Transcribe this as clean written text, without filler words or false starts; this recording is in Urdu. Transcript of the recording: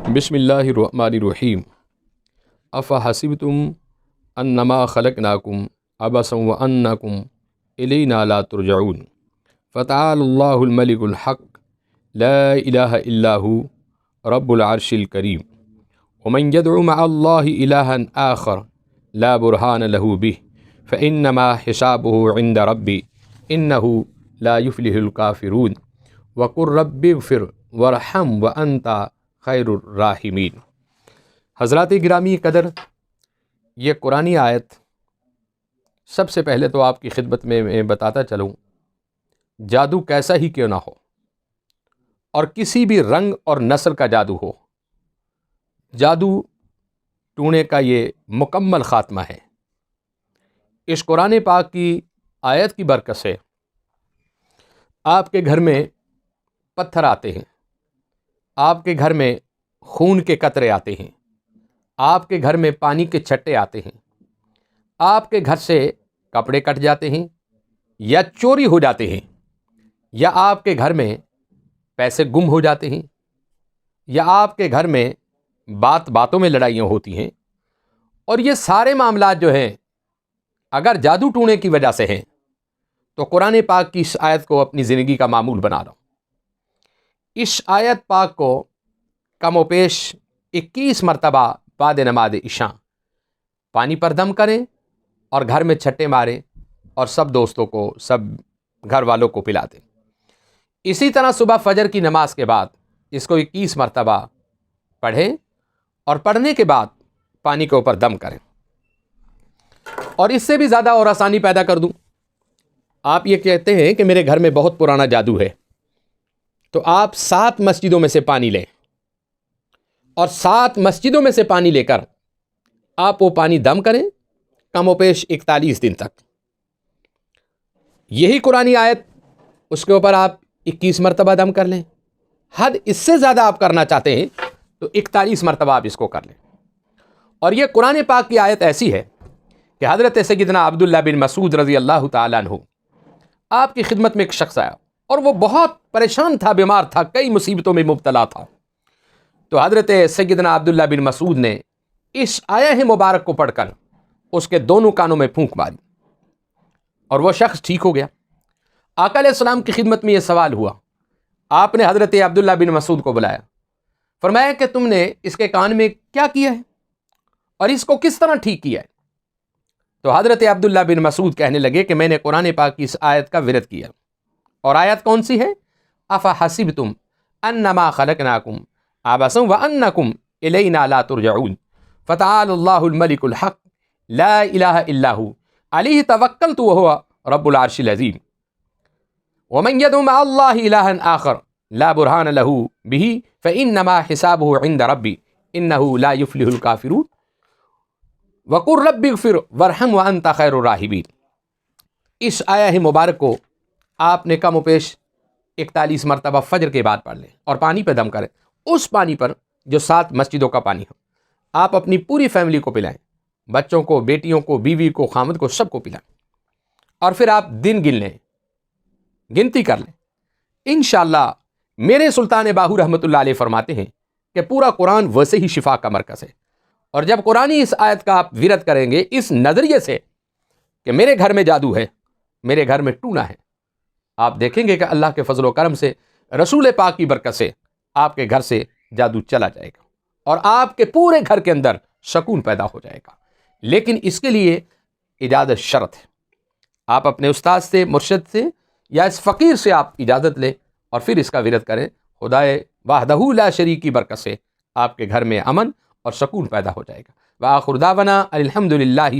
بسم اللہ الرحمن الرحیم افحسبتم انما خلقناکم عبثا وانکم الینا لا ترجعون فتعالى اللہ الملک الحق لا الہ الا هو رب العرش الکریم ومن يدعو مع اللہ الہا آخر لا برہان له به فانما حسابه عند ربی انہ لا یفلح الکافرون وقل رب اغفر وارحم وانت خیر الراحمین۔ حضرات گرامی قدر، یہ قرآنی آیت سب سے پہلے تو آپ کی خدمت میں بتاتا چلوں، جادو کیسا ہی کیوں نہ ہو اور کسی بھی رنگ اور نسل کا جادو ہو، جادو ٹونے کا یہ مکمل خاتمہ ہے۔ اس قرآن پاک کی آیت کی برکت سے آپ کے گھر میں پتھر آتے ہیں، آپ کے گھر میں خون کے قطرے آتے ہیں، آپ کے گھر میں پانی کے چھٹے آتے ہیں، آپ کے گھر سے کپڑے کٹ جاتے ہیں یا چوری ہو جاتے ہیں، یا آپ کے گھر میں پیسے گم ہو جاتے ہیں، یا آپ کے گھر میں باتوں میں لڑائیاں ہوتی ہیں۔ اور یہ سارے معاملات جو ہیں اگر جادو ٹونے کی وجہ سے ہیں تو قرآن پاک کی اس آیت کو اپنی زندگی کا معمول بنا لو۔ اس آیت پاک کو کم و بیش 21 مرتبہ بعد نماز عشاء پانی پر دم کریں اور گھر میں چھٹے ماریں اور سب دوستوں کو، سب گھر والوں کو پلا دیں۔ اسی طرح صبح فجر کی نماز کے بعد اس کو 21 مرتبہ پڑھیں اور پڑھنے کے بعد پانی کے اوپر دم کریں۔ اور اس سے بھی زیادہ اور آسانی پیدا کر دوں، آپ یہ کہتے ہیں کہ میرے گھر میں بہت پرانا جادو ہے، تو آپ 7 مسجدوں میں سے پانی لیں اور 7 مسجدوں میں سے پانی لے کر آپ وہ پانی دم کریں کم و بیش 41 دن تک۔ یہی قرآنی آیت، اس کے اوپر آپ 21 مرتبہ دم کر لیں۔ حد اس سے زیادہ آپ کرنا چاہتے ہیں تو 41 مرتبہ آپ اس کو کر لیں۔ اور یہ قرآن پاک کی آیت ایسی ہے کہ حضرت سیدنا عبداللہ بن مسعود رضی اللہ تعالیٰ عنہ، آپ کی خدمت میں ایک شخص آیا اور وہ بہت پریشان تھا، بیمار تھا، کئی مصیبتوں میں مبتلا تھا۔ تو حضرت سیدنا عبداللہ بن مسعود نے اس آیہ مبارک کو پڑھ کر اس کے دونوں کانوں میں پھونک ماری اور وہ شخص ٹھیک ہو گیا۔ آقا علیہ السلام کی خدمت میں یہ سوال ہوا، آپ نے حضرت عبداللہ بن مسعود کو بلایا، فرمایا کہ تم نے اس کے کان میں کیا کیا ہے اور اس کو کس طرح ٹھیک کیا ہے؟ تو حضرت عبداللہ بن مسعود کہنے لگے کہ میں نے قرآن پاک کی اس آیت کا ورد کیا۔ اور آیت کون سی ہے؟ افحسبتم انما خلقناکم عبثا وانکم الینا لا ترجعون فتعالى اللہ الملک الحق لا الہ الا هو علیہ توکلت وهو رب العرش العظیم ومن يدعو مع اللہ الہا آخر لا برہان له به فانما حسابه عند ربی انہ لا یفلح الکافرون وقل رب اغفر وارحم وانت خیر الراحمین۔ اس آیہ مبارک کو آپ نے کم و بیش 41 مرتبہ فجر کے بعد پڑھ لیں اور پانی پہ دم کریں، اس پانی پر جو 7 مسجدوں کا پانی ہو۔ آپ اپنی پوری فیملی کو پلائیں، بچوں کو، بیٹیوں کو، بیوی کو، خامد کو، سب کو پلائیں، اور پھر آپ دن گن لیں، گنتی کر لیں۔ انشاءاللہ میرے سلطان باہو رحمۃ اللہ علیہ فرماتے ہیں کہ پورا قرآن ویسے ہی شفا کا مرکز ہے۔ اور جب قرآنی اس آیت کا آپ ورد کریں گے اس نظریے سے کہ میرے گھر میں جادو ہے، میرے گھر میں ٹونا ہے، آپ دیکھیں گے کہ اللہ کے فضل و کرم سے، رسول پاک کی برکت سے آپ کے گھر سے جادو چلا جائے گا اور آپ کے پورے گھر کے اندر سکون پیدا ہو جائے گا۔ لیکن اس کے لیے اجازت شرط ہے، آپ اپنے استاد سے، مرشد سے یا اس فقیر سے آپ اجازت لیں اور پھر اس کا ورد کریں۔ خدائے وحدہ لا شریک کی برکت سے آپ کے گھر میں امن اور سکون پیدا ہو جائے گا۔ وآخر دعوانا الحمد للہ